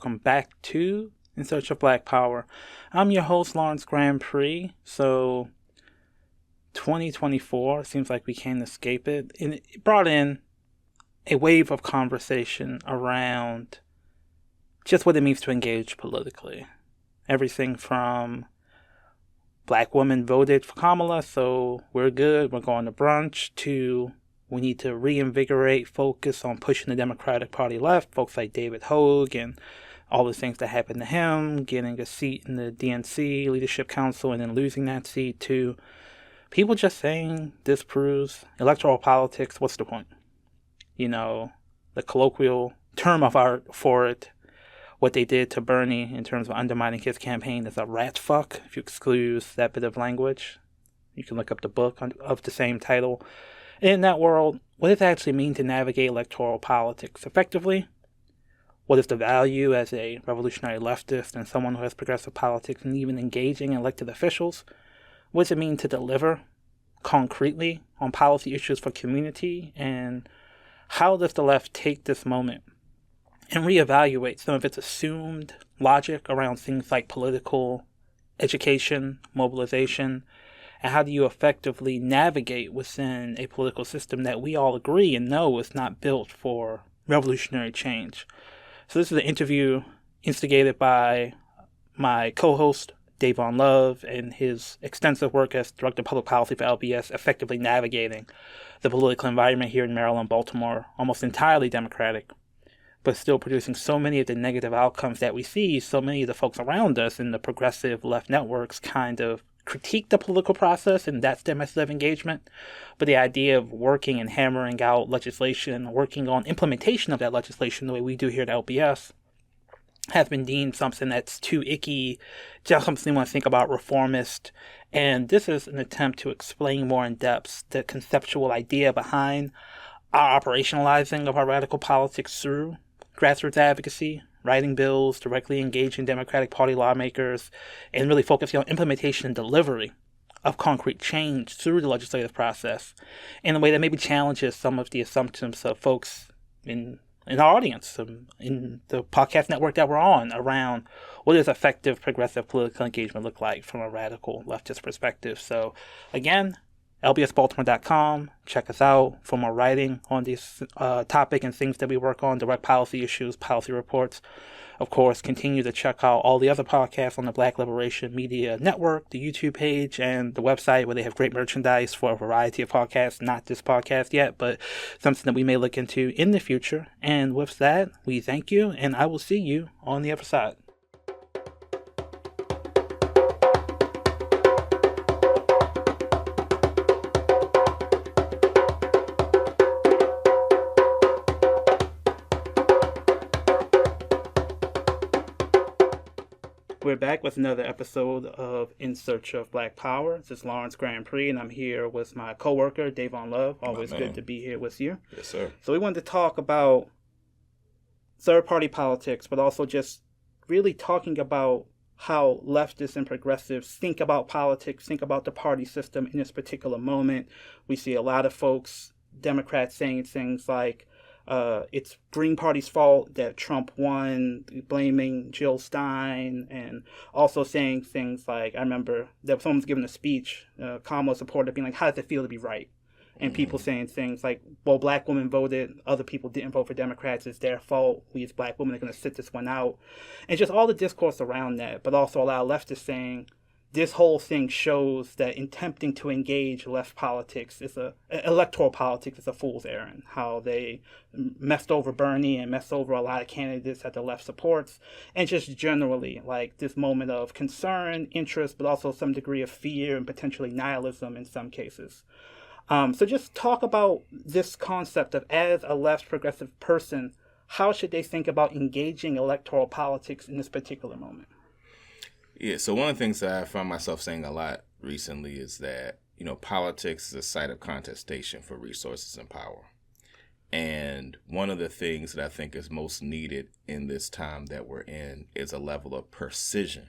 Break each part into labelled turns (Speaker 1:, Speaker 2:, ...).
Speaker 1: welcome back to In Search of Black Power. I'm your host, Lawrence Grandpre. So, 2024 seems like we can't escape it. And it brought in a wave of conversation around just what it means to engage politically. Everything from black women voted for Kamala, so we're good, we're going to brunch, to we need to reinvigorate focus on pushing the Democratic Party left. Folks like David Hogue and all the things that happened to him, getting a seat in the DNC Leadership Council and then losing that seat, to people just saying this proves electoral politics. What's the point? You know, the colloquial term of art for it, what they did to Bernie in terms of undermining his campaign is a rat fuck, if you exclude that bit of language. You can look up the book of the same title. In that world, what does it actually mean to navigate electoral politics effectively? What is the value as a revolutionary leftist and someone who has progressive politics and even engaging elected officials? What does it mean to deliver concretely on policy issues for community? And how does the left take this moment and reevaluate some of its assumed logic around things like political education, mobilization, and how do you effectively navigate within a political system that we all agree and know is not built for revolutionary change? So this is an interview instigated by my co-host, Dayvon Love, and his extensive work as Director of Public Policy for LBS, effectively navigating the political environment here in Maryland, Baltimore, almost entirely Democratic, but still producing so many of the negative outcomes that we see. So many of the folks around us in the progressive left networks kind of critique the political process, and that's their method of engagement. But the idea of working and hammering out legislation, working on implementation of that legislation the way we do here at LBS, has been deemed something that's too icky, just something you want to think about reformist. And this is an attempt to explain more in depth the conceptual idea behind our operationalizing of our radical politics through grassroots advocacy, writing bills, directly engaging Democratic Party lawmakers, and really focusing on implementation and delivery of concrete change through the legislative process in a way that maybe challenges some of the assumptions of folks in our audience, in the podcast network that we're on, around what does effective progressive political engagement look like from a radical leftist perspective. So again, lbsbaltimore.com. Check us out for more writing on this topic and things that we work on, direct policy issues, policy reports. Of course, continue to check out all the other podcasts on the Black Liberation Media Network, the YouTube page, and the website, where they have great merchandise for a variety of podcasts. Not this podcast yet, but something that we may look into in the future. And with that, we thank you, and I will see you on the other side. We're back with another episode of In Search of Black Power. This is Lawrence Grandpre, and I'm here with my coworker, Dayvon Love. Always good to be here with you.
Speaker 2: Yes, sir.
Speaker 1: So we wanted to talk about third-party politics, but also just really talking about how leftists and progressives think about politics, think about the party system in this particular moment. We see a lot of folks, Democrats, saying things like, it's Green Party's fault that Trump won, blaming Jill Stein, and also saying things like, I remember that someone was giving a speech, Kamala supporter, being like, how does it feel to be right? And people saying things like, well, black women voted, other people didn't vote for Democrats, it's their fault, we as black women are going to sit this one out. And just all the discourse around that, but also a lot of leftists saying, this whole thing shows that in attempting to engage left politics electoral politics is a fool's errand. How they messed over Bernie and messed over a lot of candidates that the left supports, and just generally like this moment of concern, interest, but also some degree of fear and potentially nihilism in some cases. So just talk about this concept of, as a left progressive person, how should they think about engaging electoral politics in this particular moment?
Speaker 2: Yeah, so one of the things that I found myself saying a lot recently is that, politics is a site of contestation for resources and power. And one of the things that I think is most needed in this time that we're in is a level of precision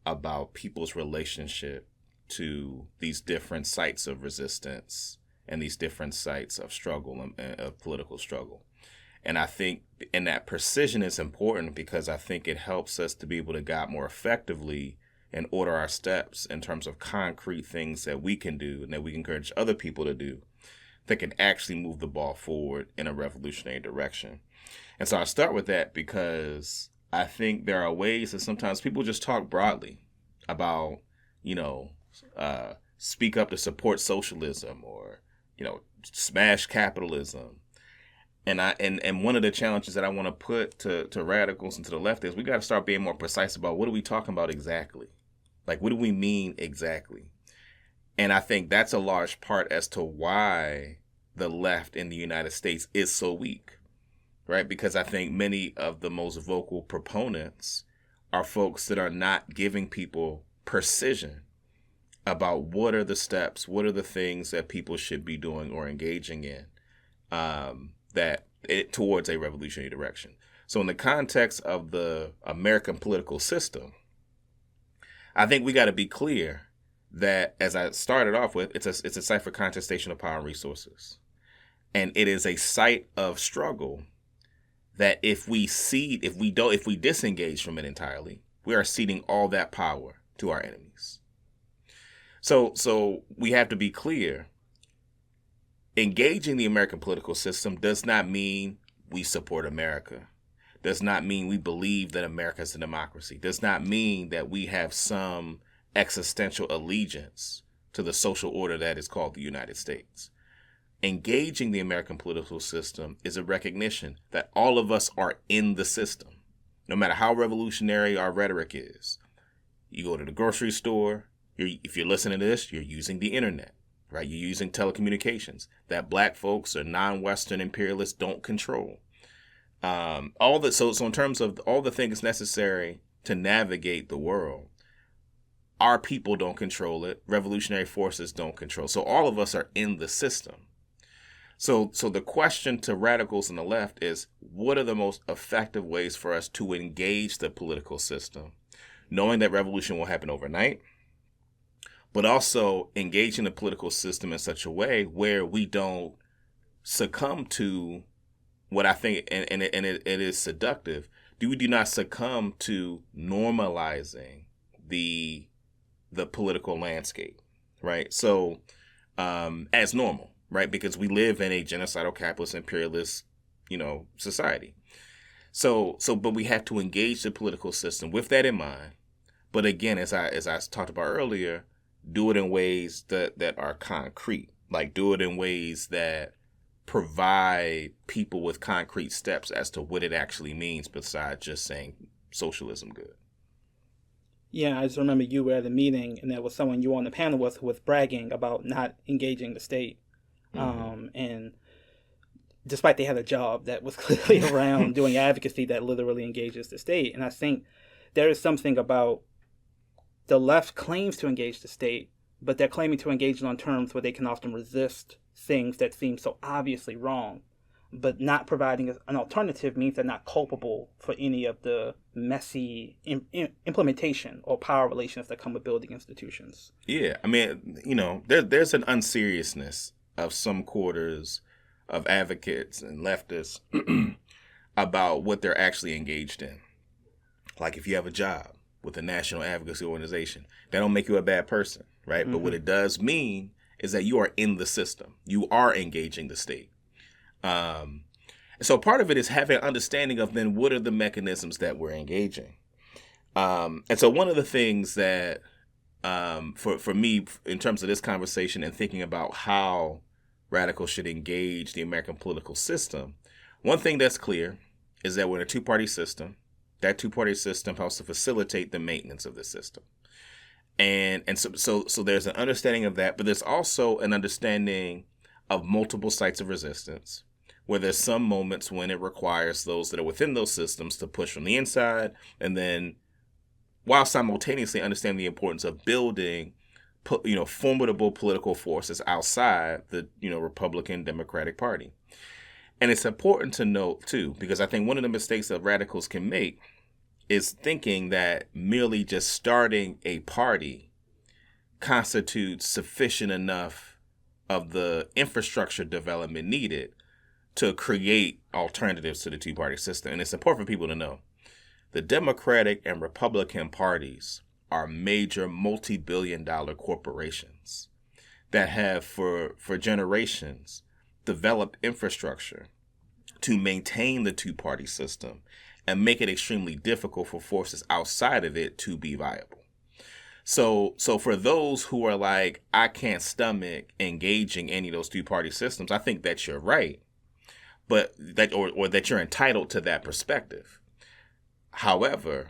Speaker 2: about people's relationship to these different sites of resistance and these different sites of struggle and of political struggle. And I think, and that precision is important because I think it helps us to be able to guide more effectively and order our steps in terms of concrete things that we can do and that we can encourage other people to do that can actually move the ball forward in a revolutionary direction. And so I start with that because I think there are ways that sometimes people just talk broadly about, speak up to support socialism or, smash capitalism. And one of the challenges that I want to put to radicals and to the left is we got to start being more precise about what are we talking about exactly? Like, what do we mean exactly? And I think that's a large part as to why the left in the United States is so weak, right? Because I think many of the most vocal proponents are folks that are not giving people precision about what are the steps, what are the things that people should be doing or engaging in towards a revolutionary direction. So in the context of the American political system, I think we got to be clear that, as I started off with, it's a site for contestation of power and resources. And it is a site of struggle that if we disengage from it entirely, we are ceding all that power to our enemies. So we have to be clear. Engaging the American political system does not mean we support America. Does not mean we believe that America is a democracy. Does not mean that we have some existential allegiance to the social order that is called the United States. Engaging the American political system is a recognition that all of us are in the system, no matter how revolutionary our rhetoric is. You go to the grocery store, if you're listening to this, you're using the internet, right? You're using telecommunications that black folks or non-Western imperialists don't control. So in terms of all the things necessary to navigate the world, our people don't control it. Revolutionary forces don't control. So all of us are in the system. So the question to radicals on the left is, what are the most effective ways for us to engage the political system, knowing that revolution will happen overnight, but also engaging the political system in such a way where we don't succumb to what I think, and it is seductive, we do not succumb to normalizing the political landscape, right? So as normal, right? Because we live in a genocidal capitalist imperialist, society. But we have to engage the political system with that in mind. But again, as I talked about earlier, do it in ways that are concrete, like do it in ways that provide people with concrete steps as to what it actually means besides just saying socialism good.
Speaker 1: Yeah, I just remember you were at a meeting and there was someone you were on the panel with who was bragging about not engaging the state. Mm-hmm. And despite they had a job that was clearly around doing advocacy that literally engages the state. And I think there is something about the left claims to engage the state, but they're claiming to engage it on terms where they can often resist things that seem so obviously wrong. But not providing an alternative means they're not culpable for any of the messy implementation or power relations that come with building institutions.
Speaker 2: Yeah, I mean, there's an unseriousness of some quarters of advocates and leftists about what they're actually engaged in. Like if you have a job with a national advocacy organization, that don't make you a bad person, right? Mm-hmm. But what it does mean is that you are in the system. You are engaging the state. So part of it is having an understanding of then what are the mechanisms that we're engaging. And so one of the things that for me, in terms of this conversation and thinking about how radicals should engage the American political system, one thing that's clear is that we're in a two-party system. That two-party system helps to facilitate the maintenance of the system. And so there's an understanding of that, but there's also an understanding of multiple sites of resistance, where there's some moments when it requires those that are within those systems to push from the inside, and then while simultaneously understanding the importance of building, formidable political forces outside the, Republican Democratic Party. And it's important to note, too, because I think one of the mistakes that radicals can make is thinking that merely just starting a party constitutes sufficient enough of the infrastructure development needed to create alternatives to the two-party system. And it's important for people to know the Democratic and Republican parties are major multi-billion-dollar corporations that have for generations developed infrastructure to maintain the two-party system and make it extremely difficult for forces outside of it to be viable. So for those who are like, I can't stomach engaging any of those two-party systems, I think that you're right, but that or that you're entitled to that perspective. However,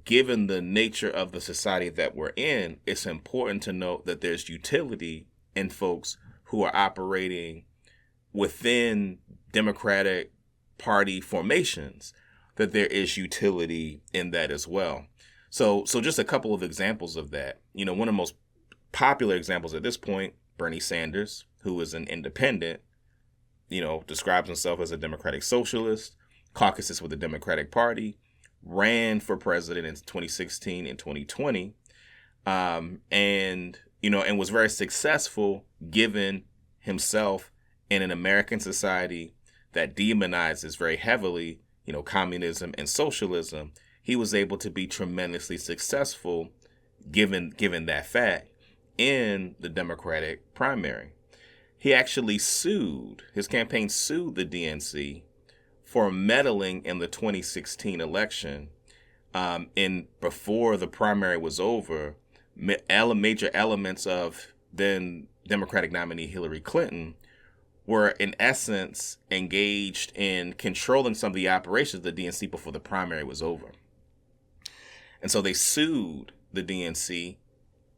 Speaker 2: given the nature of the society that we're in, it's important to note that there's utility in folks who are operating within Democratic Party formations, that there is utility in that as well. So just a couple of examples of that. One of the most popular examples at this point, Bernie Sanders, who is an independent, describes himself as a democratic socialist, caucuses with the Democratic Party, ran for president in 2016 and 2020, and was very successful given himself in an American society that demonizes very heavily, communism and socialism. He was able to be tremendously successful given that fact in the Democratic primary. He actually his campaign sued the DNC for meddling in the 2016 election. Before the primary was over, major elements of then Democratic nominee Hillary Clinton were in essence engaged in controlling some of the operations of the DNC before the primary was over. And so they sued the DNC,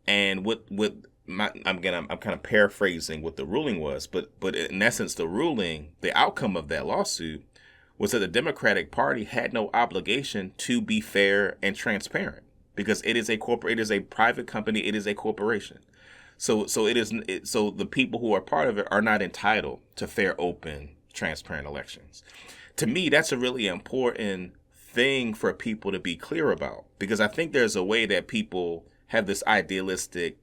Speaker 2: and I'm kind of paraphrasing what the ruling was, but in essence, the outcome of that lawsuit was that the Democratic Party had no obligation to be fair and transparent because it is a private company, it is a corporation. So the people who are part of it are not entitled to fair, open, transparent elections. To me, that's a really important thing for people to be clear about, because I think there's a way that people have this idealistic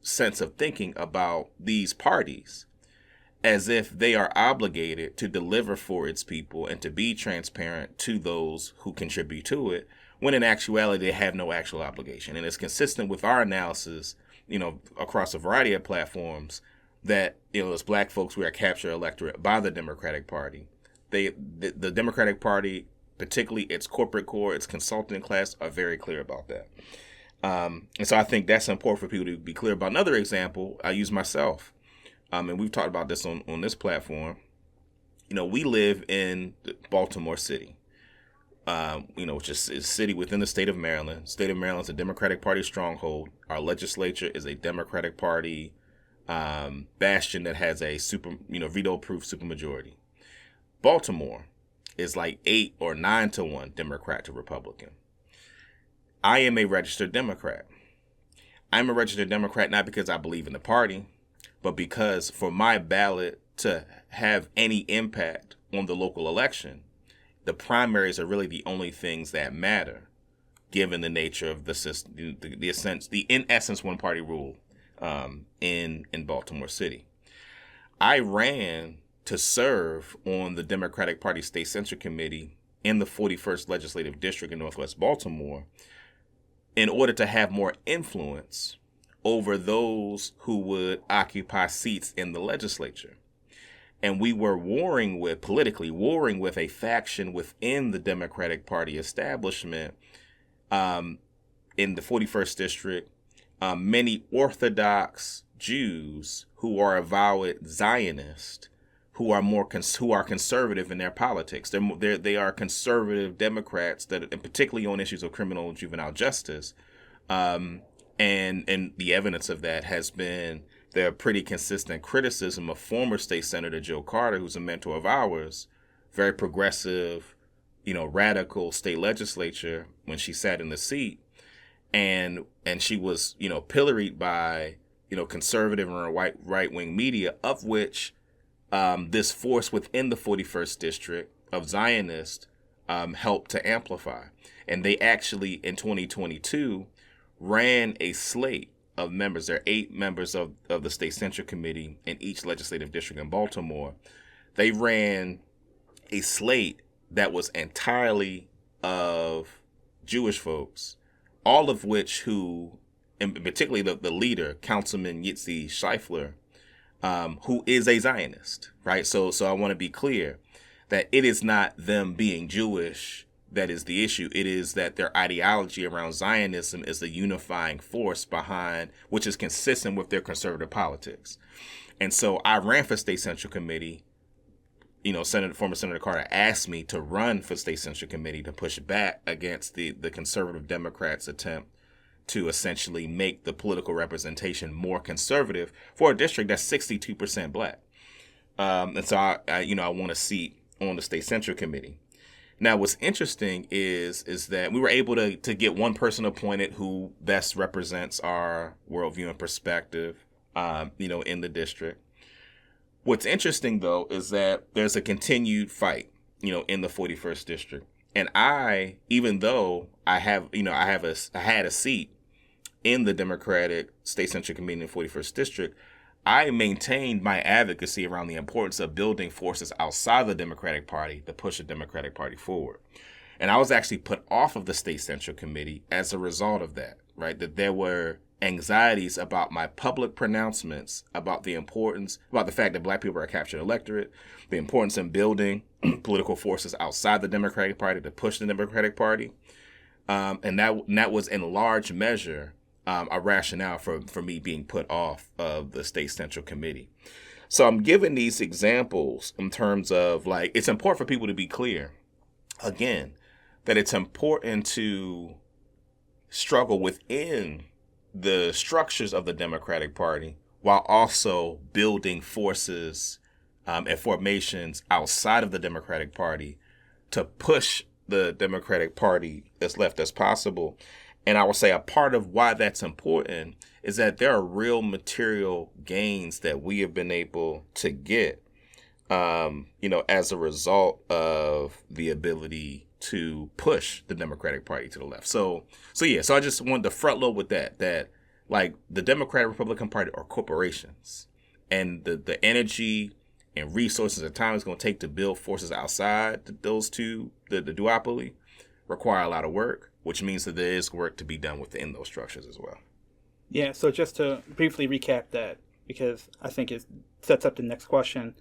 Speaker 2: sense of thinking about these parties as if they are obligated to deliver for its people and to be transparent to those who contribute to it, when in actuality they have no actual obligation. And it's consistent with our analysis, across a variety of platforms, that, as Black folks, we are captured electorate by the Democratic Party. The Democratic Party, particularly its corporate core, its consulting class, are very clear about that. And so I think that's important for people to be clear about. Another example, I use myself. And we've talked about this on this platform. We live in Baltimore City, which is a city within the state of Maryland. State of Maryland is a Democratic Party stronghold. Our legislature is a Democratic Party bastion that has a veto-proof supermajority. Baltimore is like 8 or 9 to 1 Democrat to Republican. I am a registered Democrat. I'm a registered Democrat not because I believe in the party, but because for my ballot to have any impact on the local election, the primaries are really the only things that matter, given the nature of the system, the in essence one party rule in Baltimore City. I ran to serve on the Democratic Party State Central Committee in the 41st Legislative District in Northwest Baltimore in order to have more influence over those who would occupy seats in the legislature. And we were politically warring with a faction within the Democratic Party establishment in the 41st District, many Orthodox Jews who are avowed Zionist, who are conservative in their politics. They are conservative Democrats and particularly on issues of criminal and juvenile justice. And the evidence of that has been their pretty consistent criticism of former State Senator Joe Carter, who's a mentor of ours, very progressive, radical state legislature when she sat in the seat, and she was, pilloried by, conservative and right-wing media, of which this force within the 41st District of Zionists helped to amplify. And they actually, in 2022, ran a slate of members. There are 8 members of the State Central Committee in each legislative district in Baltimore they ran a slate that was entirely of Jewish folks, all of which who, and particularly the leader, Councilman Yitzi Scheifler, who is a Zionist, right? So I want to be clear that it is not them being Jewish that is the issue. It is that their ideology around Zionism is the unifying force behind, which is consistent with their conservative politics. And so I ran for State Central Committee. You know, former Senator Carter asked me to run for State Central Committee to push back against the conservative Democrats' attempt to essentially make the political representation more conservative for a district that's 62% black. And so I want a seat on the State Central Committee. Now, what's interesting is that we were able to get one person appointed who best represents our worldview and perspective, in the district. What's interesting, though, is that there's a continued fight, in the 41st district. And even though I had a seat in the Democratic State Central Committee in the 41st district, I maintained my advocacy around the importance of building forces outside the Democratic Party to push the Democratic Party forward. And I was actually put off of the State Central Committee as a result of that, right? That there were anxieties about my public pronouncements about the fact that black people are a captured electorate, the importance in building political forces outside the Democratic Party to push the Democratic Party. And that was in large measure a rationale for me being put off of the State Central Committee. So I'm giving these examples in terms of, like, it's important for people to be clear, again, that it's important to struggle within the structures of the Democratic Party while also building forces and formations outside of the Democratic Party to push the Democratic Party as left as possible. And I will say a part of why that's important is that there are real material gains that we have been able to get, as a result of the ability to push the Democratic Party to the left. So I just wanted to front load with that like the Democratic Republican Party are corporations, and the energy and resources and time it's going to take to build forces outside those two, the duopoly, require a lot of work, which means that there is work to be done within those structures as well.
Speaker 1: Yeah, so just to briefly recap that, because I think it sets up the next question.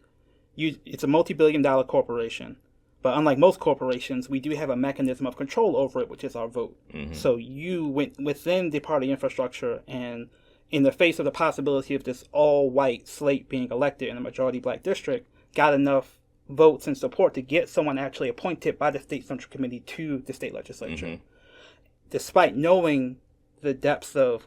Speaker 1: It's a multi-billion-dollar corporation, but unlike most corporations, we do have a mechanism of control over it, which is our vote. Mm-hmm. So you went within the party infrastructure, and in the face of the possibility of this all-white slate being elected in a majority black district, got enough votes and support to get someone actually appointed by the State Central Committee to the state legislature. Mm-hmm. Despite knowing the depths of,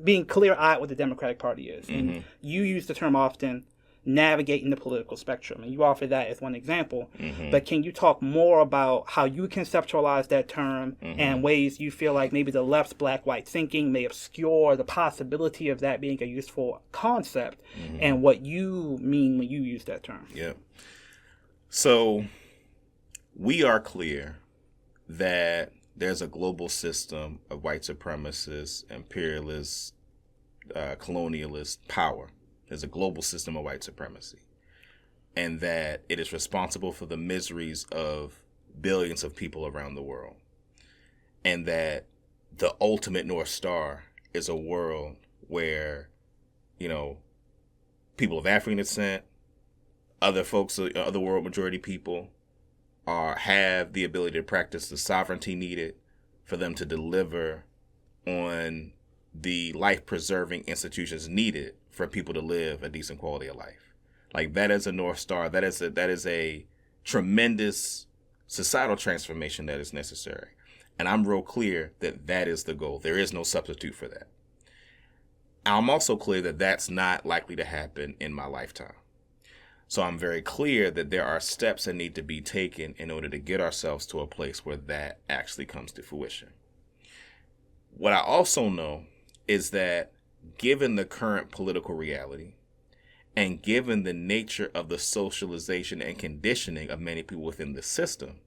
Speaker 1: being clear-eyed what the Democratic Party is. Mm-hmm. And you use the term often, navigating the political spectrum, and you offer that as one example. Mm-hmm. But can you talk more about how you conceptualize that term mm-hmm. and ways you feel like maybe the left's black-white thinking may obscure the possibility of that being a useful concept, mm-hmm. and what you mean when you use that term?
Speaker 2: Yeah. So we are clear that there's a global system of white supremacist, imperialist, colonialist power. There's a global system of white supremacy, and that it is responsible for the miseries of billions of people around the world, and that the ultimate North Star is a world where, people of African descent, other folks, other world majority people, have the ability to practice the sovereignty needed for them to deliver on the life-preserving institutions needed for people to live a decent quality of life. Like, that is a North Star. That is a tremendous societal transformation that is necessary. And I'm real clear that that is the goal. There is no substitute for that. I'm also clear that that's not likely to happen in my lifetime. So I'm very clear that there are steps that need to be taken in order to get ourselves to a place where that actually comes to fruition. What I also know is that given the current political reality and given the nature of the socialization and conditioning of many people within the system,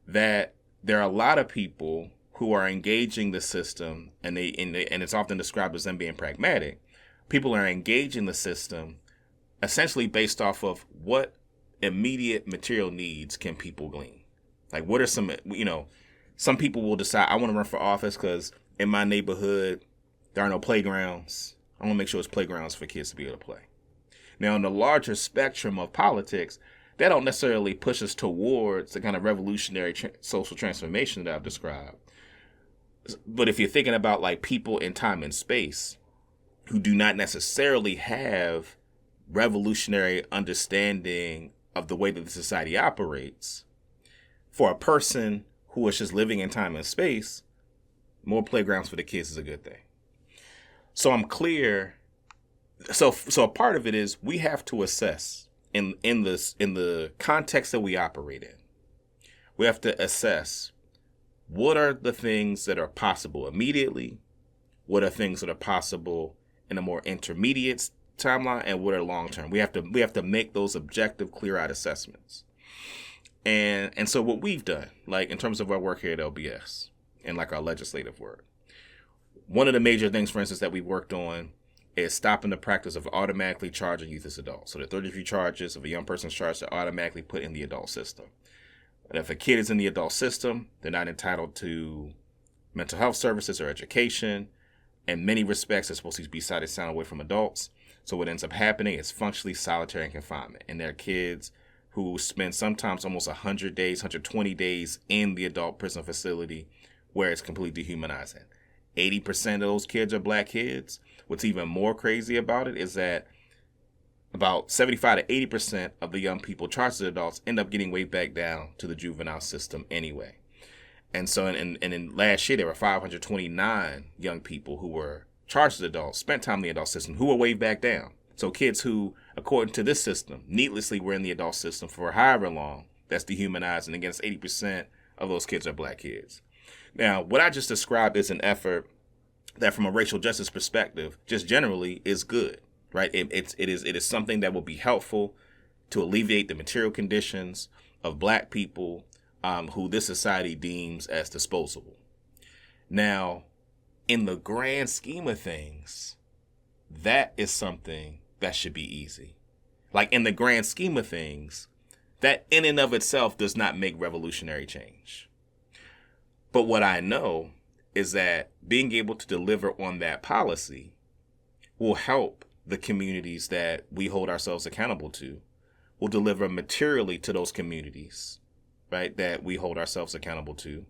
Speaker 2: that there are a lot of people who are engaging the system, and it's often described as them being pragmatic. People are engaging the system essentially based off of what immediate material needs can people glean. Like, what are some, some people will decide, I want to run for office because in my neighborhood, there are no playgrounds. I want to make sure it's playgrounds for kids to be able to play. Now, in the larger spectrum of politics, that don't necessarily push us towards the kind of revolutionary social transformation that I've described. But if you're thinking about like people in time and space who do not necessarily have revolutionary understanding of the way that the society operates, for a person who is just living in time and space, more playgrounds for the kids is a good thing. So I'm clear. So a part of it is we have to assess in the context that we operate in. We have to assess what are the things that are possible immediately, what are things that are possible in a more intermediate timeline, and what are long term. We have to make those objective, clear-eyed assessments. And so what we've done, like in terms of our work here at LBS and like our legislative work, one of the major things, for instance, that we worked on is stopping the practice of automatically charging youth as adults. So the 33 charges of a young person's charged are automatically put in the adult system. And if a kid is in the adult system, they're not entitled to mental health services or education. In many respects, they're supposed to be sighted sound away from adults. So what ends up happening is functionally solitary confinement. And there are kids who spend sometimes almost 100 days, 120 days in the adult prison facility where it's completely dehumanizing. 80% of those kids are black kids. What's even more crazy about it is that about 75 to 80% of the young people charged as adults end up getting way back down to the juvenile system anyway. And so in last year, there were 529 young people who were charged as adults, spent time in the adult system, who were way back down. So kids who, according to this system, needlessly were in the adult system for however long, that's dehumanizing. Against 80% of those kids are black kids. Now, what I just described is an effort that from a racial justice perspective, just generally is good, right? It is something that will be helpful to alleviate the material conditions of black people who this society deems as disposable. Now, in the grand scheme of things, that is something that should be easy. Like in the grand scheme of things, that in and of itself does not make revolutionary change. But what I know is that being able to deliver on that policy will help the communities that we hold ourselves accountable to, will deliver materially to those communities, right, that we hold ourselves accountable to,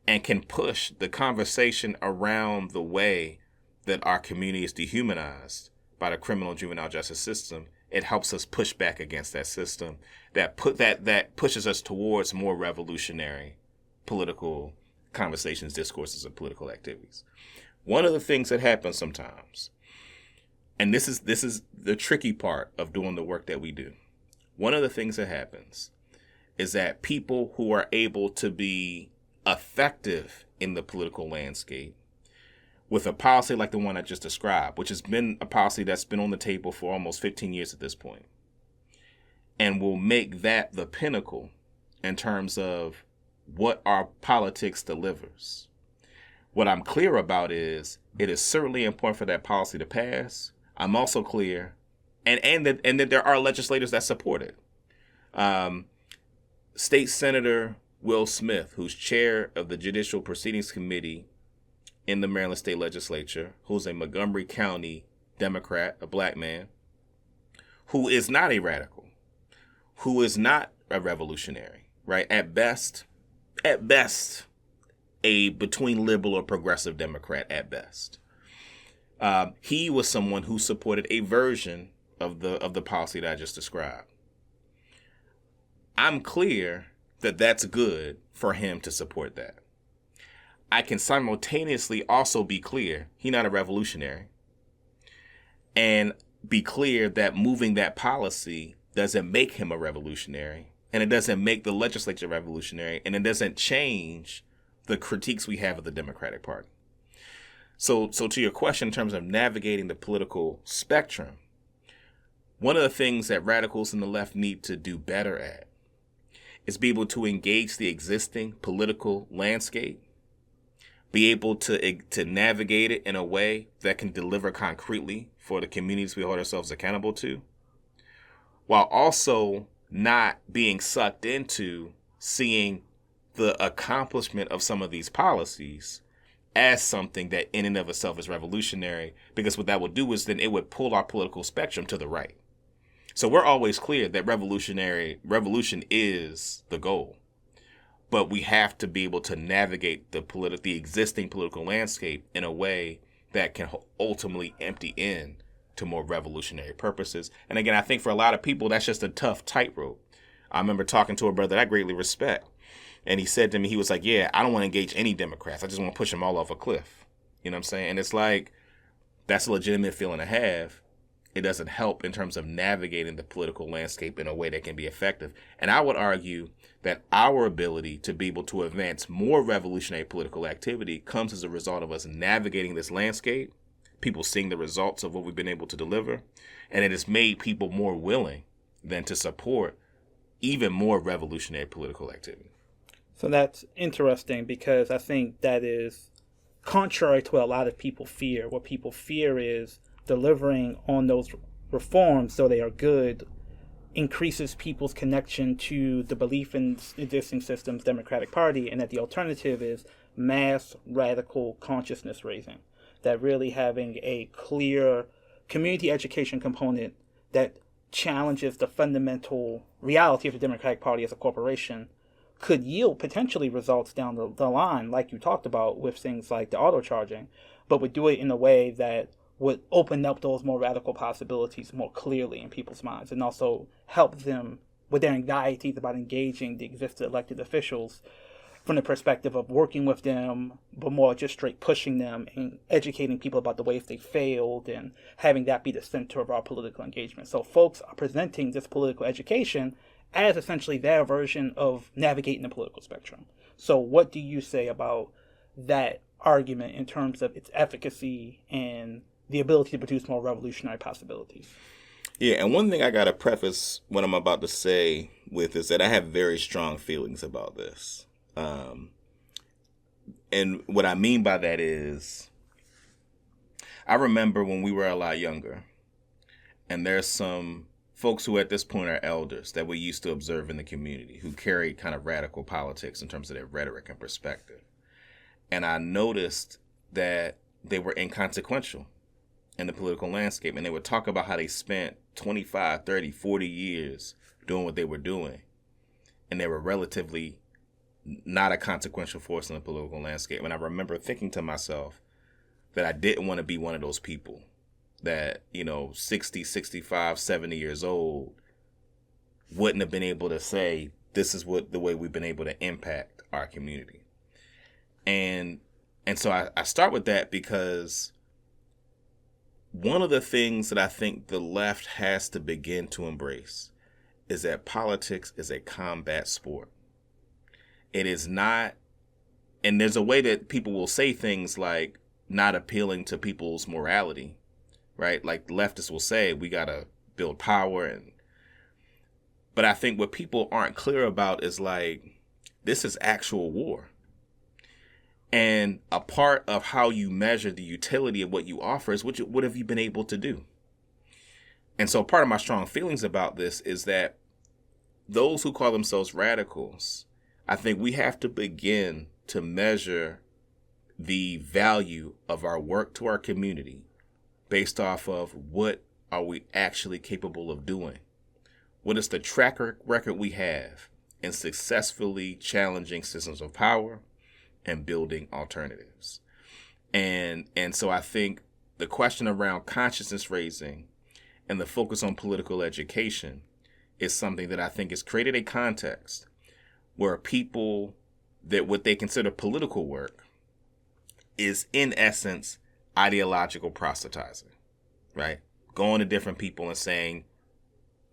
Speaker 2: and can push the conversation around the way that our community is dehumanized by the criminal juvenile justice system. It helps us push back against that system that pushes us towards more revolutionary political conversations, discourses, and political activities. One of the things that happens sometimes, and this is the tricky part of doing the work that we do. One of the things that happens is that people who are able to be effective in the political landscape with a policy like the one I just described, which has been a policy that's been on the table for almost 15 years at this point, and will make that the pinnacle in terms of what our politics delivers. What I'm clear about is it is certainly important for that policy to pass. I'm also clear, and that there are legislators that support it. State Senator Will Smith, who's chair of the Judicial Proceedings Committee in the Maryland State Legislature, who's a Montgomery County Democrat, a black man, who is not a radical, who is not a revolutionary, right? At best, a between liberal or progressive Democrat at best. He was someone who supported a version of the policy that I just described. I'm clear that that's good for him to support that. I can simultaneously also be clear he's not a revolutionary, and be clear that moving that policy doesn't make him a revolutionary, and it doesn't make the legislature revolutionary, and it doesn't change the critiques we have of the Democratic Party. So to your question in terms of navigating the political spectrum, one of the things that radicals in the left need to do better at is be able to engage the existing political landscape, be able to navigate it in a way that can deliver concretely for the communities we hold ourselves accountable to, while also not being sucked into seeing the accomplishment of some of these policies as something that in and of itself is revolutionary, because what that would do is then it would pull our political spectrum to the right. So we're always clear that revolution is the goal, but we have to be able to navigate the existing political landscape in a way that can ultimately empty in to more revolutionary purposes. And again, I think for a lot of people, that's just a tough tightrope. I remember talking to a brother that I greatly respect, and he said to me, he was like, yeah, I don't want to engage any Democrats. I just want to push them all off a cliff. You know what I'm saying? And it's like, that's a legitimate feeling to have. It doesn't help in terms of navigating the political landscape in a way that can be effective. And I would argue that our ability to be able to advance more revolutionary political activity comes as a result of us navigating this landscape, people seeing the results of what we've been able to deliver, and it has made people more willing than to support even more revolutionary political activity.
Speaker 1: So that's interesting, because I think that is contrary to what a lot of people fear. What people fear is delivering on those reforms, though they are good, increases people's connection to the belief in existing systems, Democratic Party, and that the alternative is mass radical consciousness raising. That really having a clear community education component that challenges the fundamental reality of the Democratic Party as a corporation could yield potentially results down the line, like you talked about with things like the auto charging, but would do it in a way that would open up those more radical possibilities more clearly in people's minds, and also help them with their anxieties about engaging the existing elected officials from the perspective of working with them, but more just straight pushing them and educating people about the ways they failed and having that be the center of our political engagement. So folks are presenting this political education as essentially their version of navigating the political spectrum. So what do you say about that argument in terms of its efficacy and the ability to produce more revolutionary possibilities?
Speaker 2: Yeah, and one thing I got to preface what I'm about to say with is that I have very strong feelings about this. And what I mean by that is, I remember when we were a lot younger, and there's some folks who at this point are elders that we used to observe in the community who carried kind of radical politics in terms of their rhetoric and perspective. And I noticed that they were inconsequential in the political landscape, and they would talk about how they spent 25, 30, 40 years doing what they were doing, and they were relatively not a consequential force in the political landscape. And I remember thinking to myself that I didn't want to be one of those people that, 60, 65, 70 years old wouldn't have been able to say, this is the way we've been able to impact our community. And so I start with that because one of the things that I think the left has to begin to embrace is that politics is a combat sport. It is not, and there's a way that people will say things like not appealing to people's morality, right? Like leftists will say, we got to build power. But I think what people aren't clear about is like, this is actual war. And a part of how you measure the utility of what you offer is what have you been able to do? And so part of my strong feelings about this is that those who call themselves radicals, I think we have to begin to measure the value of our work to our community based off of what are we actually capable of doing? What is the track record we have in successfully challenging systems of power and building alternatives? And so I think the question around consciousness raising and the focus on political education is something that I think has created a context where people that what they consider political work is in essence ideological proselytizing, right? Going to different people and saying,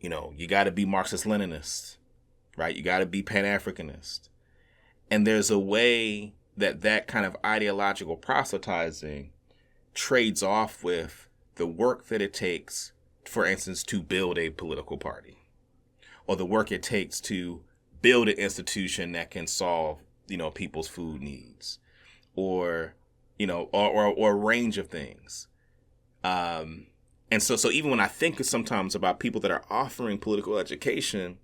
Speaker 2: you got to be Marxist-Leninist, right? You got to be pan-Africanist. And there's a way that kind of ideological proselytizing trades off with the work that it takes, for instance, to build a political party, or the work it takes to build an institution that can solve, people's food needs, or a range of things. And And so even when I think sometimes about people that are offering political education,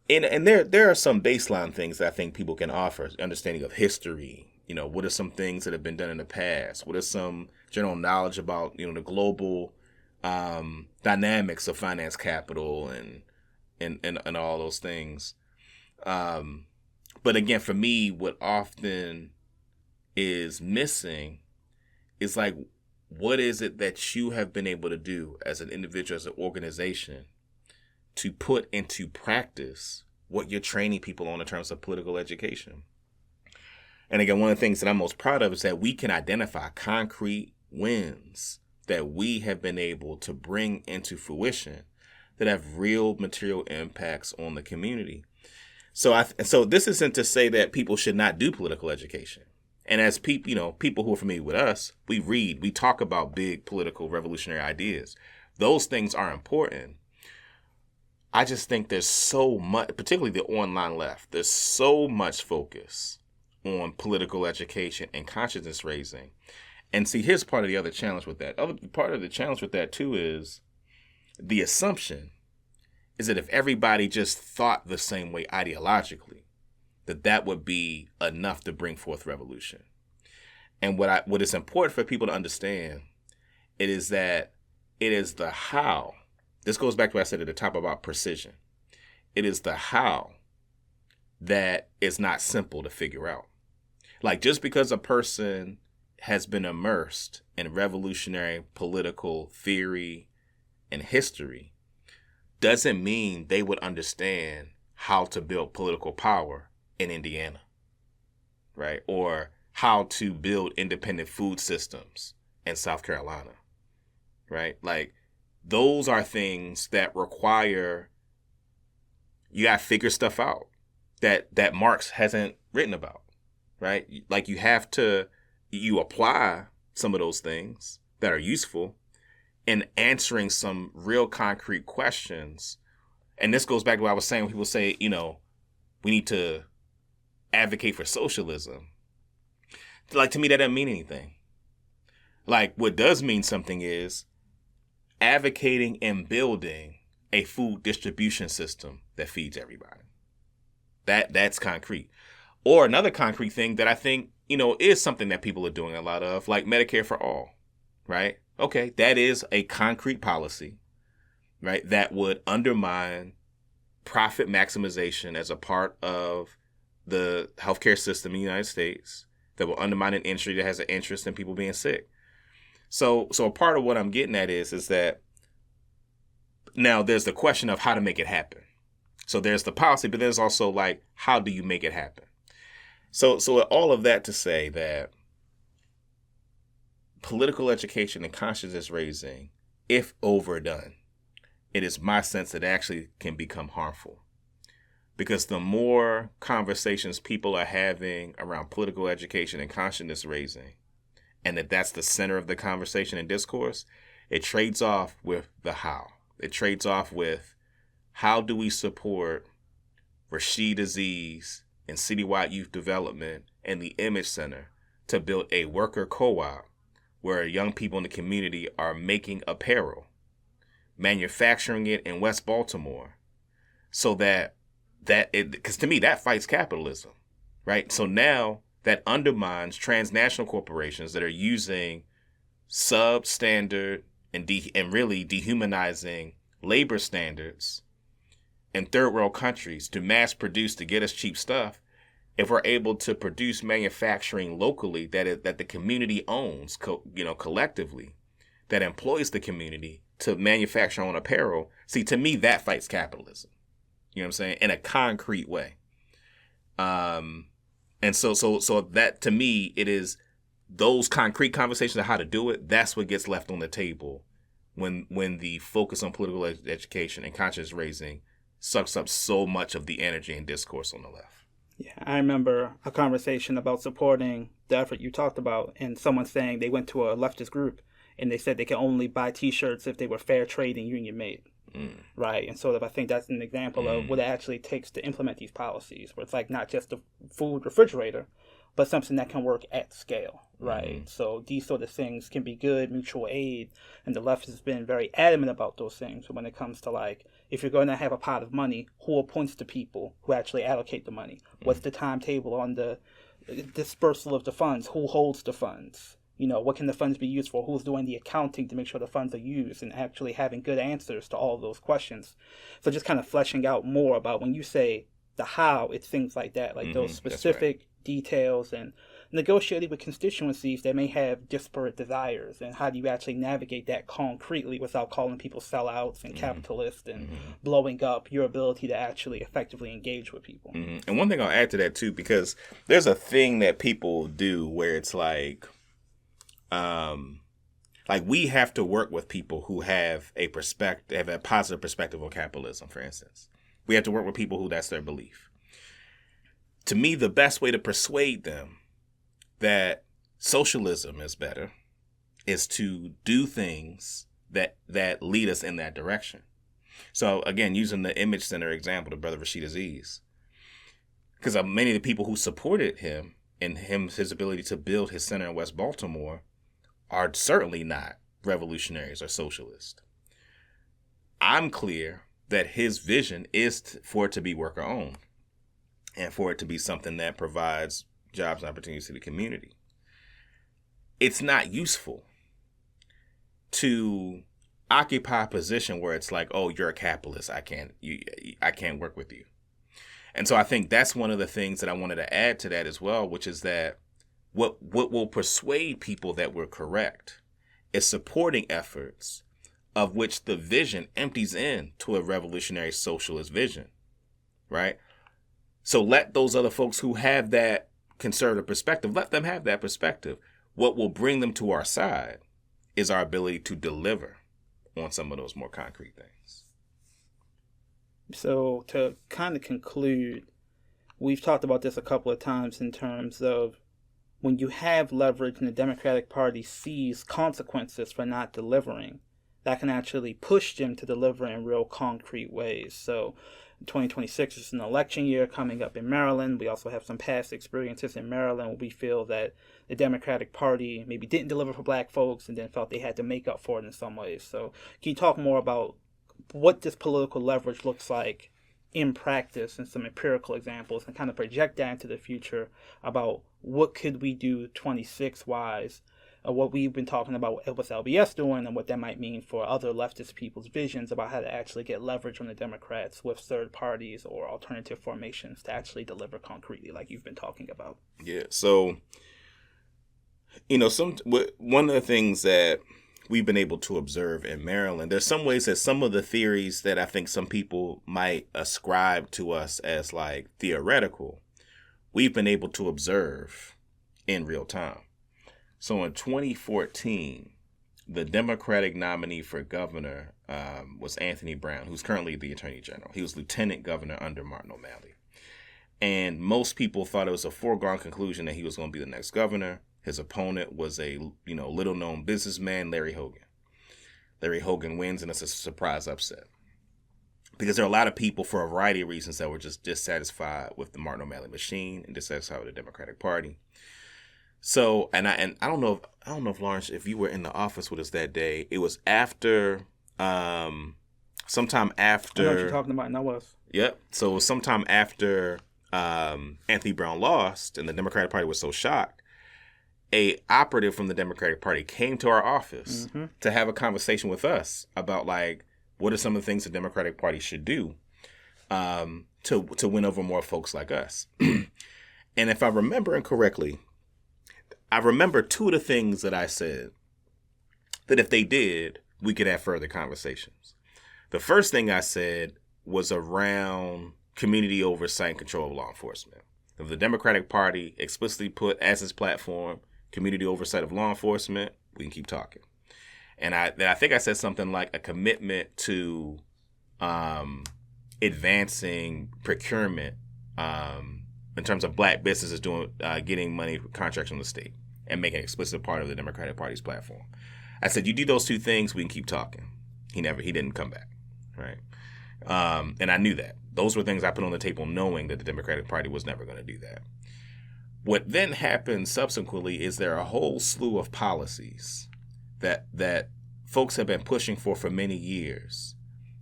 Speaker 2: and there are some baseline things that I think people can offer, understanding of history. What are some things that have been done in the past? What are some general knowledge about, the global dynamics of finance capital and all those things. But again, for me, what often is missing is like, what is it that you have been able to do as an individual, as an organization, to put into practice what you're training people on in terms of political education? And again, one of the things that I'm most proud of is that we can identify concrete wins that we have been able to bring into fruition that have real material impacts on the community. So this isn't to say that people should not do political education. And as people, people who are familiar with us, we read, we talk about big political revolutionary ideas. Those things are important. I just think there's so much, particularly the online left, there's so much focus on political education and consciousness raising. And see, here's part of the other challenge with that. Part of the challenge with that, too, is the assumption is that if everybody just thought the same way ideologically, that would be enough to bring forth revolution. And what is important for people to understand, it is that it is the how. This goes back to what I said at the top about precision. It is the how that is not simple to figure out. Like, just because a person has been immersed in revolutionary political theory and history doesn't mean they would understand how to build political power in Indiana, right? Or how to build independent food systems in South Carolina, right? Like, those are things that require, you got to figure stuff out that Marx hasn't written about, right? Like, you apply some of those things that are useful in answering some real concrete questions. And this goes back to what I was saying. People say, we need to advocate for socialism. Like, to me, that doesn't mean anything. Like, what does mean something is advocating and building a food distribution system that feeds everybody. That's concrete. Or another concrete thing that I think, is something that people are doing a lot of, like Medicare for all, right? Okay, that is a concrete policy, right, that would undermine profit maximization as a part of the healthcare system in the United States, that will undermine an industry that has an interest in people being sick. So a part of what I'm getting at is that now there's the question of how to make it happen. So there's the policy, but there's also like, how do you make it happen? So all of that to say that political education and consciousness raising, if overdone, it is my sense that it actually can become harmful. Because the more conversations people are having around political education and consciousness raising, and that's the center of the conversation and discourse, it trades off with the how. It trades off with, how do we support Rashid Aziz and Citywide Youth Development and the Image Center to build a worker co-op where young people in the community are making apparel, manufacturing it in West Baltimore, so because to me, that fights capitalism, right? So now that undermines transnational corporations that are using substandard and really dehumanizing labor standards in third world countries to mass produce to get us cheap stuff. If we're able to produce manufacturing locally that the community owns, collectively, that employs the community to manufacture on apparel, see, to me, that fights capitalism. You know what I'm saying? In a concrete way. And so that, to me, it is those concrete conversations of how to do it. That's what gets left on the table when the focus on political education and conscience raising sucks up so much of the energy and discourse on the left.
Speaker 1: Yeah, I remember a conversation about supporting the effort you talked about, and someone saying they went to a leftist group and they said they could only buy T-shirts if they were fair trade and union made. Right. And sort of, I think that's an example of what it actually takes to implement these policies, where it's like not just a food refrigerator, but something that can work at scale. right?
Speaker 2: Mm-hmm.
Speaker 1: So these sort of things can be good, mutual aid, and the left has been very adamant about those things. When it comes to, like, if you're going to have a pot of money, who appoints the people who actually allocate the money? What's the timetable on the dispersal of the funds? Who holds the funds? You know, what can the funds be used for? Who's doing the accounting to make sure the funds are used, and actually having good answers to all of those questions? So just kind of fleshing out more about when you say the how, it's things like that, like those specific details, and negotiating with constituencies that may have disparate desires, and how do you actually navigate that concretely without calling people sellouts and capitalists and blowing up your ability to actually effectively engage with people.
Speaker 2: And one thing I'll add to that too, because there's a thing that people do where it's like we have to work with people who have a positive perspective on capitalism, for instance. We have to work with people who that's their belief. To me, the best way to persuade them that socialism is better is to do things that lead us in that direction. So again, using the Image Center example, the brother Rashid Aziz, because many of the people who supported him and his ability to build his center in West Baltimore are certainly not revolutionaries or socialists. I'm clear that his vision is for it to be worker owned and for it to be something that provides jobs and opportunities to the community. It's not useful to occupy a position where it's like, oh, you're a capitalist, I can't work with you. And so I think that's one of the things that I wanted to add to that as well, which is that what will persuade people that we're correct is supporting efforts of which the vision empties into a revolutionary socialist vision, right? So let those other folks who have that conservative perspective, let them have that perspective. What will bring them to our side is our ability to deliver on some of those more concrete things.
Speaker 1: So to kind of conclude, we've talked about this a couple of times in terms of when you have leverage and the Democratic Party sees consequences for not delivering, that can actually push them to deliver in real concrete ways. So 2026 is an election year coming up in Maryland. We also have some past experiences in Maryland where we feel that the Democratic Party maybe didn't deliver for black folks and then felt they had to make up for it in some ways. So can you talk more about what this political leverage looks like in practice and some empirical examples, and kind of project that into the future about what could we do 26-wise, what we've been talking about with LBS doing, and what that might mean for other leftist people's visions about how to actually get leverage on the Democrats with third parties or alternative formations to actually deliver concretely, like you've been talking about.
Speaker 2: Yeah. So, one of the things that we've been able to observe in Maryland, there's some ways that some of the theories that I think some people might ascribe to us as like theoretical, we've been able to observe in real time. So in 2014, the Democratic nominee for governor was Anthony Brown, who's currently the Attorney General. He was lieutenant governor under Martin O'Malley. And most people thought it was a foregone conclusion that he was going to be the next governor. His opponent was a little-known businessman, Larry Hogan. Larry Hogan wins, and it's a surprise upset. Because there are a lot of people, for a variety of reasons, that were just dissatisfied with the Martin O'Malley machine and dissatisfied with the Democratic Party. So, and I don't know if Lawrence, if you were in the office with us that day, it was after, sometime after.
Speaker 1: I know what you're talking about, and I was.
Speaker 2: Yep. So it was sometime after Anthony Brown lost, and the Democratic Party was so shocked, a operative from the Democratic Party came to our office to have a conversation with us about like what are some of the things the Democratic Party should do to win over more folks like us. And if I remember correctly, I remember two of the things that I said that if they did, we could have further conversations. The first thing I said was around community oversight and control of law enforcement. If the Democratic Party explicitly put as its platform community oversight of law enforcement, we can keep talking. And I think I said something like a commitment to advancing procurement in terms of black businesses getting money contracts from the state and making an explicit part of the Democratic Party's platform. I said, you do those two things, we can keep talking. He didn't come back, right? And I knew that. Those were things I put on the table knowing that the Democratic Party was never going to do that. What then happened subsequently is there are a whole slew of policies that folks have been pushing for many years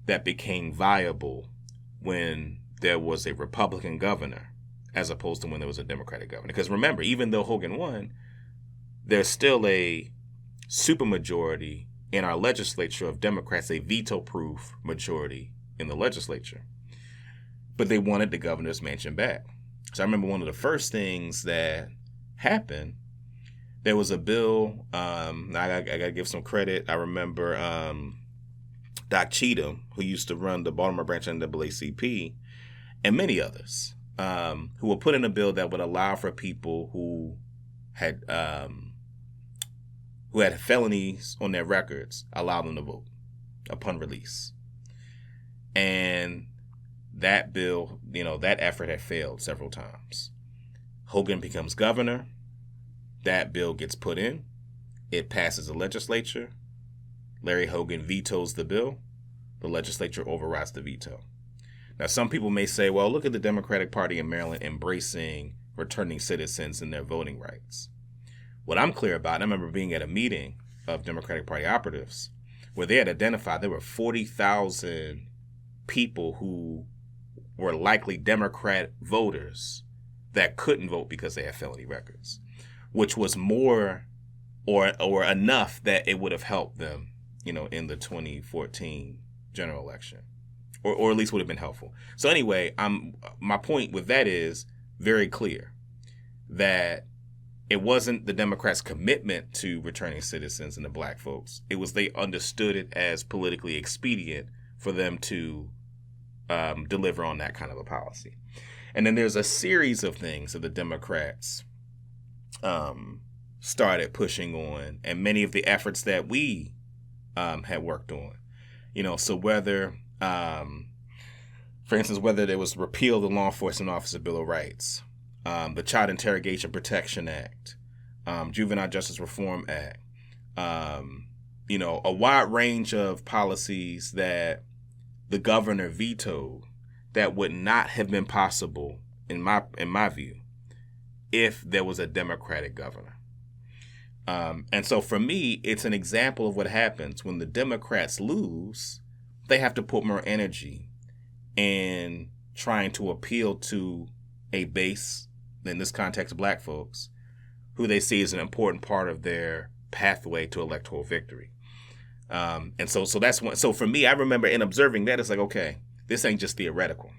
Speaker 2: that became viable when there was a Republican governor as opposed to when there was a Democratic governor. Because remember, even though Hogan won, there's still a supermajority in our legislature of Democrats, a veto-proof majority in the legislature. But they wanted the governor's mansion back. So I remember one of the first things that happened, there was a bill, I got to give some credit. I remember Doc Cheatham, who used to run the Baltimore branch of NAACP, and many others, who were put in a bill that would allow for people who had felonies on their records, allow them to vote upon release. And that bill, that effort had failed several times. Hogan becomes governor. That bill gets put in. It passes the legislature. Larry Hogan vetoes the bill. The legislature overrides the veto. Now, some people may say, well, look at the Democratic Party in Maryland embracing returning citizens and their voting rights. What I'm clear about, I remember being at a meeting of Democratic Party operatives where they had identified there were 40,000 people who were likely Democrat voters that couldn't vote because they had felony records, which was more or enough that it would have helped them, in the 2014 general election, or at least would have been helpful. So anyway, my point with that is very clear that it wasn't the Democrats' commitment to returning citizens and the black folks. It was they understood it as politically expedient for them to deliver on that kind of a policy. And then there's a series of things that the Democrats started pushing on, and many of the efforts that we had worked on. So whether, for instance, whether there was repeal of the Law Enforcement Officer Bill of Rights, the Child Interrogation Protection Act, Juvenile Justice Reform Act, a wide range of policies that the governor vetoed that would not have been possible, in my view, if there was a Democratic governor. And so for me, it's an example of what happens when the Democrats lose. They have to put more energy in trying to appeal to a base, in this context, black folks, who they see as an important part of their pathway to electoral victory. And so that's one. So for me, I remember in observing that, it's like, okay, this ain't just theoretical,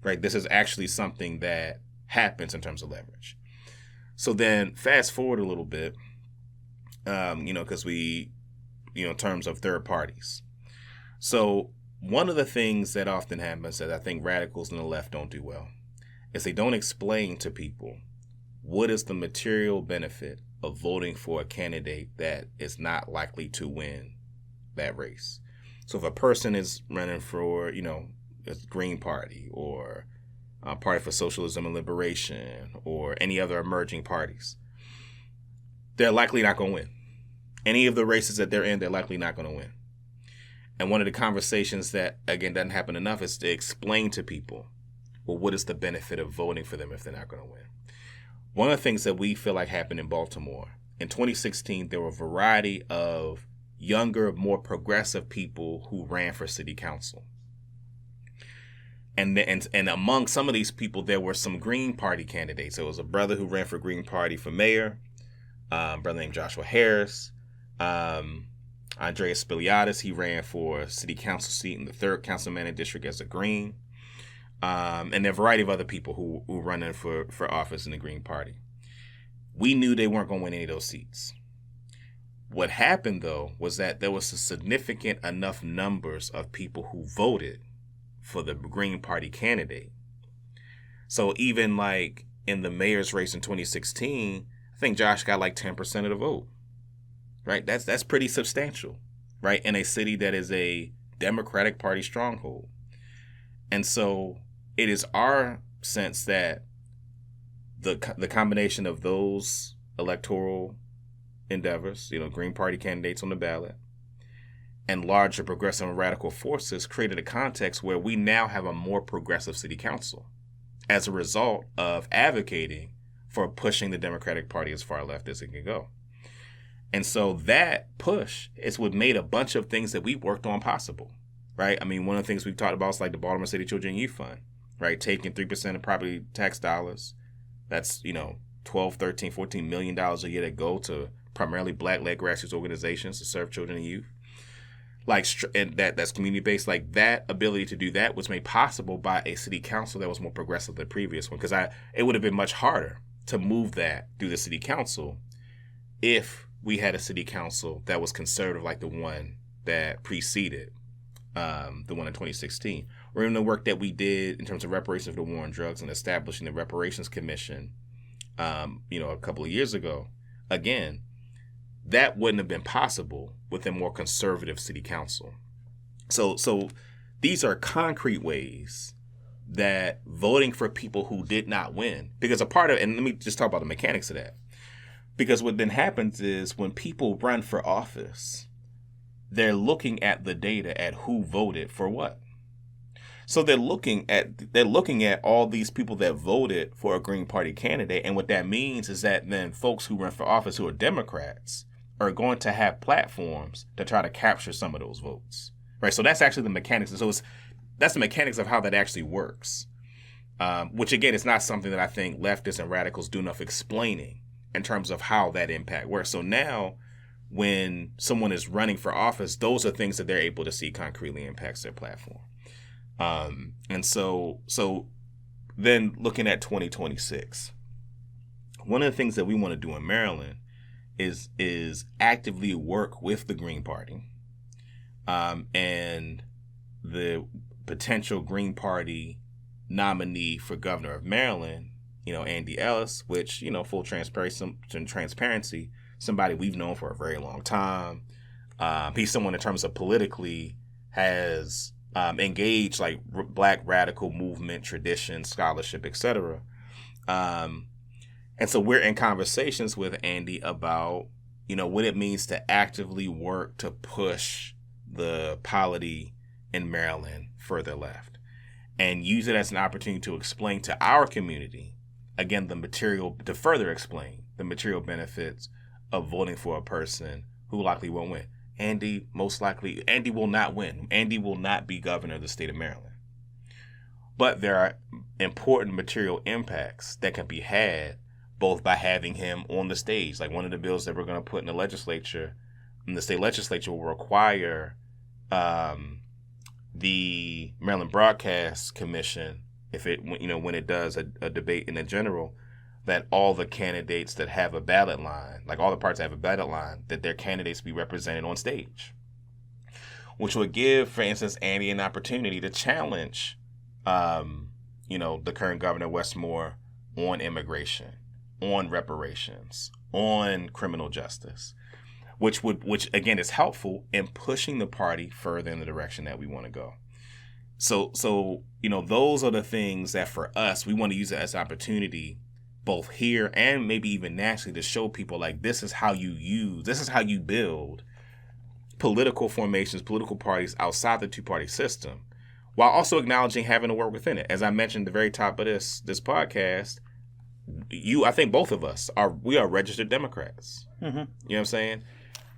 Speaker 2: right? This is actually something that happens in terms of leverage. So then fast forward a little bit, because we, in terms of third parties. So one of the things that often happens that I think radicals on the left don't do well is they don't explain to people what is the material benefit of voting for a candidate that is not likely to win that race. So if a person is running for, a Green Party or a Party for Socialism and Liberation or any other emerging parties, they're likely not going to win. Any of the races that they're in, they're likely not going to win. And one of the conversations that, again, doesn't happen enough is to explain to people, well, what is the benefit of voting for them if they're not going to win? One of the things that we feel like happened in Baltimore, in 2016, there were a variety of younger, more progressive people who ran for city council. And among some of these people, there were some Green Party candidates. There was a brother who ran for Green Party for mayor, brother named Joshua Harris, Andreas Spiliadis, he ran for a city council seat in the 3rd Councilman District as a Green. And there are a variety of other people who run in for office in the Green Party. We knew they weren't going to win any of those seats. What happened, though, was that there was a significant enough numbers of people who voted for the Green Party candidate. So even like in the mayor's race in 2016, I think Josh got like 10% of the vote. Right? That's pretty substantial, right? In a city that is a Democratic Party stronghold. And so it is our sense that the combination of those electoral endeavors, Green Party candidates on the ballot, and larger progressive and radical forces created a context where we now have a more progressive city council as a result of advocating for pushing the Democratic Party as far left as it can go. And so that push is what made a bunch of things that we worked on possible, right? I mean, one of the things we've talked about is like the Baltimore City Children and Youth Fund, right? Taking 3% of property tax dollars. That's, you know, $12, $13, $14 million a year that go to primarily Black-led grassroots organizations to serve children and youth. Like, and that's community-based. Like, that ability to do that was made possible by a city council that was more progressive than the previous one. Because it would have been much harder to move that through the city council if we had a city council that was conservative like the one that preceded the one in 2016. Or in the work that we did in terms of reparations for the war on drugs and establishing the Reparations Commission, a couple of years ago. Again, that wouldn't have been possible with a more conservative city council. So these are concrete ways that voting for people who did not win, because a part of, and let me just talk about the mechanics of that. Because what then happens is when people run for office, they're looking at the data at who voted for what. So they're looking at all these people that voted for a Green Party candidate, and what that means is that then folks who run for office who are Democrats are going to have platforms to try to capture some of those votes, right? So that's actually the mechanics. And so that's the mechanics of how that actually works, which again is not something that I think leftists and radicals do enough explaining in terms of how that impact works. So now when someone is running for office, those are things that they're able to see concretely impacts their platform. And so then looking at 2026, one of the things that we want to do in Maryland is actively work with the Green Party and the potential Green Party nominee for governor of Maryland, Andy Ellis, which, full transparency, somebody we've known for a very long time. He's someone in terms of politically has engaged like Black radical movement, tradition, scholarship, etc. And so we're in conversations with Andy about, what it means to actively work to push the polity in Maryland further left and use it as an opportunity to explain to our community, again, to further explain the material benefits of voting for a person who likely won't win. Andy will not win. Andy will not be governor of the state of Maryland. But there are important material impacts that can be had both by having him on the stage. Like one of the bills that we're going to put in the legislature, in the state legislature, will require the Maryland Broadcast Commission, when it does a debate in the general, that all the candidates that have a ballot line, like all the parties that have a ballot line, that their candidates be represented on stage, which would give, for instance, Andy an opportunity to challenge, the current governor Westmore on immigration, on reparations, on criminal justice, which again is helpful in pushing the party further in the direction that we want to go. So those are the things that for us, we want to use it as an opportunity both here and maybe even nationally to show people like this is how you build political formations, political parties outside the two-party system, while also acknowledging having to work within it. As I mentioned at the very top of this podcast, I think both of us are registered Democrats. Mm-hmm. You know what I'm saying?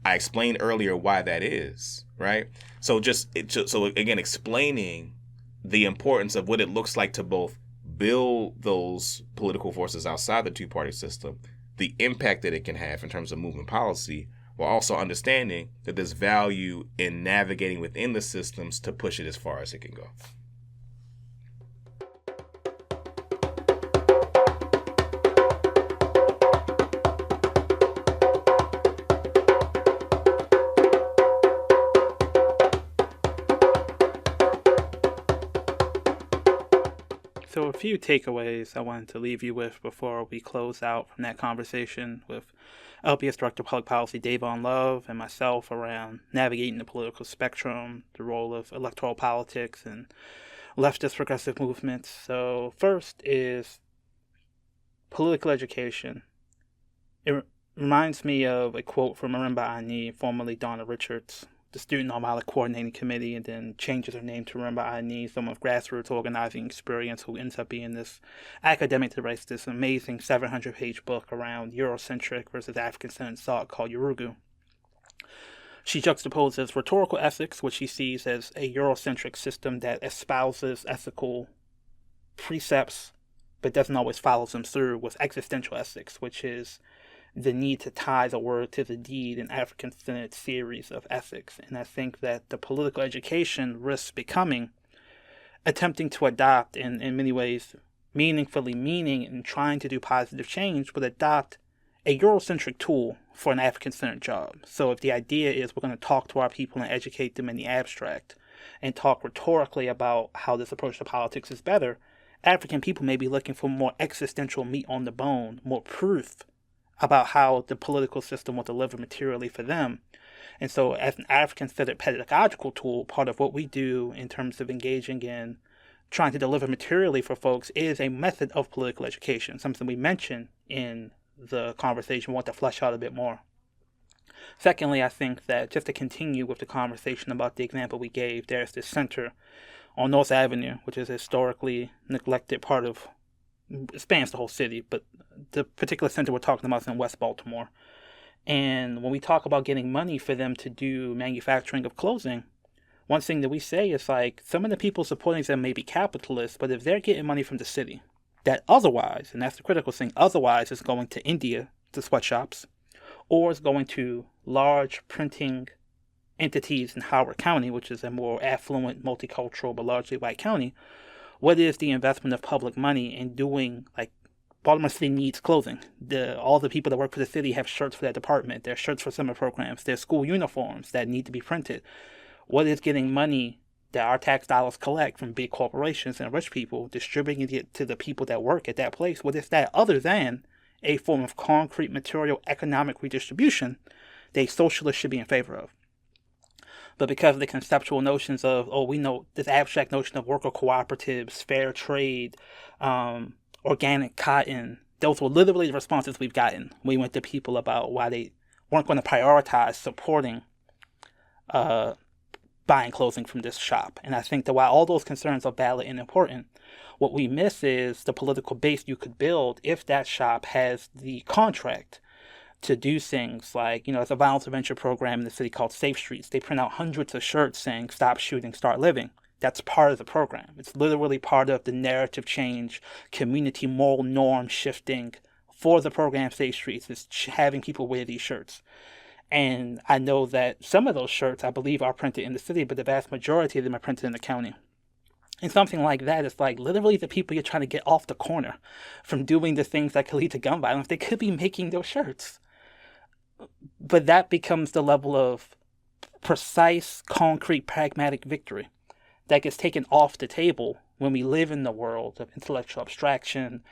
Speaker 2: I explained earlier why that is, right? So again, explaining the importance of what it looks like to both build those political forces outside the two-party system, the impact that it can have in terms of movement policy, while also understanding that there's value in navigating within the systems to push it as far as it can go.
Speaker 1: So a few takeaways I wanted to leave you with before we close out from that conversation with LPS Director of Public Policy Dayvon Love and myself around navigating the political spectrum, the role of electoral politics and leftist progressive movements. So first is political education. It reminds me of a quote from Marimba Ani, formerly Donna Richards, the Student Nonviolent Coordinating Committee, and then changes her name to Remember I Need, someone with grassroots organizing experience who ends up being this academic that writes this amazing 700-page book around Eurocentric versus African-centered thought called Yurugu. She juxtaposes rhetorical ethics, which she sees as a Eurocentric system that espouses ethical precepts but doesn't always follow them through, with existential ethics, which is the need to tie the word to the deed in African-centered theories of ethics. And I think that the political education risks becoming attempting to adopt, in many ways, meaningfully meaning and trying to do positive change, but adopt a Eurocentric tool for an African-centered job. So if the idea is we're going to talk to our people and educate them in the abstract and talk rhetorically about how this approach to politics is better, African people may be looking for more existential meat on the bone, more proof about how the political system will deliver materially for them. And so as an African-centered pedagogical tool, part of what we do in terms of engaging in trying to deliver materially for folks is a method of political education, something we mention in the conversation, we want to flesh out a bit more. Secondly, I think that just to continue with the conversation about the example we gave, there's this center on North Avenue, which is a historically neglected part of, it spans the whole city, but the particular center we're talking about is in West Baltimore. And when we talk about getting money for them to do manufacturing of clothing, one thing that we say is like, some of the people supporting them may be capitalists, but if they're getting money from the city, that otherwise, and that's the critical thing, otherwise is going to India, to sweatshops, or is going to large printing entities in Howard County, which is a more affluent, multicultural, but largely white county, what is the investment of public money in doing, like, Baltimore City needs clothing. All the people that work for the city have shirts for that department. There's shirts for summer programs. There's school uniforms that need to be printed. What is getting money that our tax dollars collect from big corporations and rich people, distributing it to the people that work at that place? What is that other than a form of concrete material economic redistribution that a socialist should be in favor of? But because of the conceptual notions of, we know this abstract notion of worker cooperatives, fair trade, organic cotton, those were literally the responses we've gotten when we went to people about why they weren't going to prioritize supporting buying clothing from this shop. And I think that while all those concerns are valid and important, what we miss is the political base you could build if that shop has the contract to do things like, there's a violence prevention program in the city called Safe Streets. They print out hundreds of shirts saying, stop shooting, start living. That's part of the program. It's literally part of the narrative change, community moral norm shifting for the program Safe Streets, is having people wear these shirts. And I know that some of those shirts, I believe, are printed in the city, but the vast majority of them are printed in the county. And something like that is like literally the people you're trying to get off the corner from doing the things that could lead to gun violence. They could be making those shirts. But that becomes the level of precise, concrete, pragmatic victory that gets taken off the table when we live in the world of intellectual abstraction,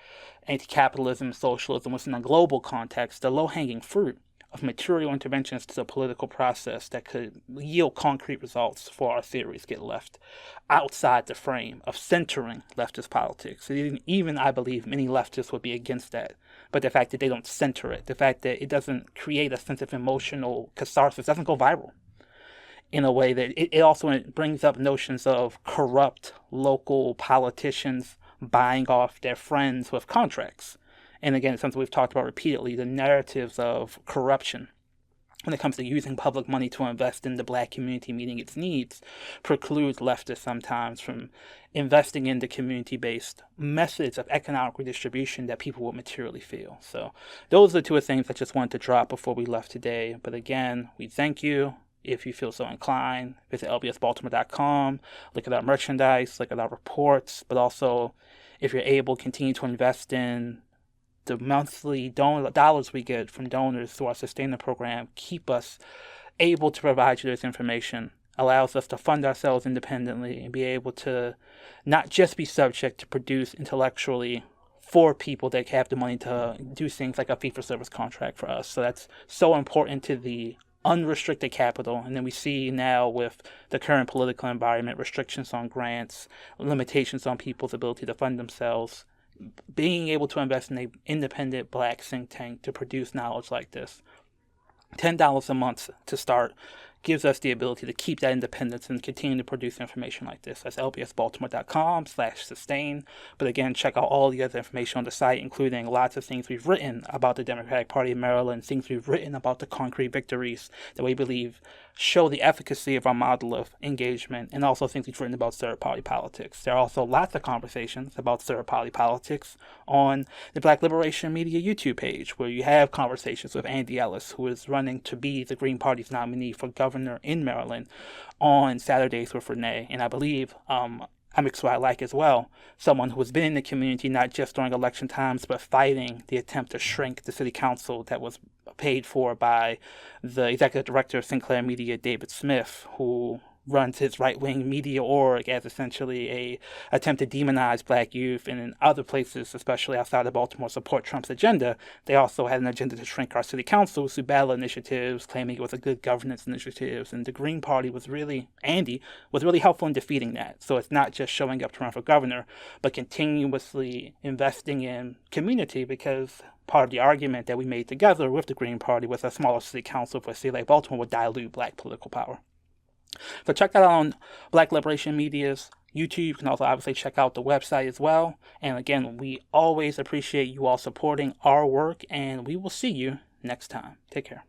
Speaker 1: anti-capitalism, socialism, within a global context, the low-hanging fruit of material interventions to the political process that could yield concrete results for our theories get left outside the frame of centering leftist politics. Even I believe many leftists would be against that. But the fact that they don't center it, the fact that it doesn't create a sense of emotional catharsis, doesn't go viral in a way that it also brings up notions of corrupt local politicians buying off their friends with contracts. And again, it's something we've talked about repeatedly, the narratives of corruption when it comes to using public money to invest in the black community meeting its needs precludes leftists sometimes from investing in the community-based methods of economic redistribution that people will materially feel. So those are the two things I just wanted to drop before we left today. But again, we thank you. If you feel so inclined, visit lbsbaltimore.com, look at our merchandise, look at our reports, but also if you're able, continue to invest in the monthly dollars we get from donors through our Sustainer program, keep us able to provide you this information, allows us to fund ourselves independently and be able to not just be subject to produce intellectually for people that have the money to do things like a fee-for-service contract for us. So that's so important to the unrestricted capital. And then we see now with the current political environment, restrictions on grants, limitations on people's ability to fund themselves, being able to invest in an independent black think tank to produce knowledge like this. $10 a month to start gives us the ability to keep that independence and continue to produce information like this. That's lbsbaltimore.com/sustain. But again, check out all the other information on the site, including lots of things we've written about the Democratic Party of Maryland, things we've written about the concrete victories that we believe show the efficacy of our model of engagement, and also things we've written about third-party politics. There are also lots of conversations about third-party politics on the Black Liberation Media YouTube page, where you have conversations with Andy Ellis, who is running to be the Green Party's nominee for governor in Maryland, on Saturdays with Renee. And I believe who I like as well, someone who has been in the community not just during election times, but fighting the attempt to shrink the city council that was paid for by the executive director of Sinclair Media, David Smith, who runs his right-wing media org as essentially a attempt to demonize Black youth, and in other places, especially outside of Baltimore, support Trump's agenda. They also had an agenda to shrink our city council through ballot initiatives, claiming it was a good governance initiative. And the Green Party Andy was really helpful in defeating that. So it's not just showing up to run for governor, but continuously investing in community, because part of the argument that we made together with the Green Party was a smaller city council for a city like Baltimore would dilute Black political power. So check that out on Black Liberation Media's YouTube. You can also obviously check out the website as well. And again, we always appreciate you all supporting our work, and we will see you next time. Take care.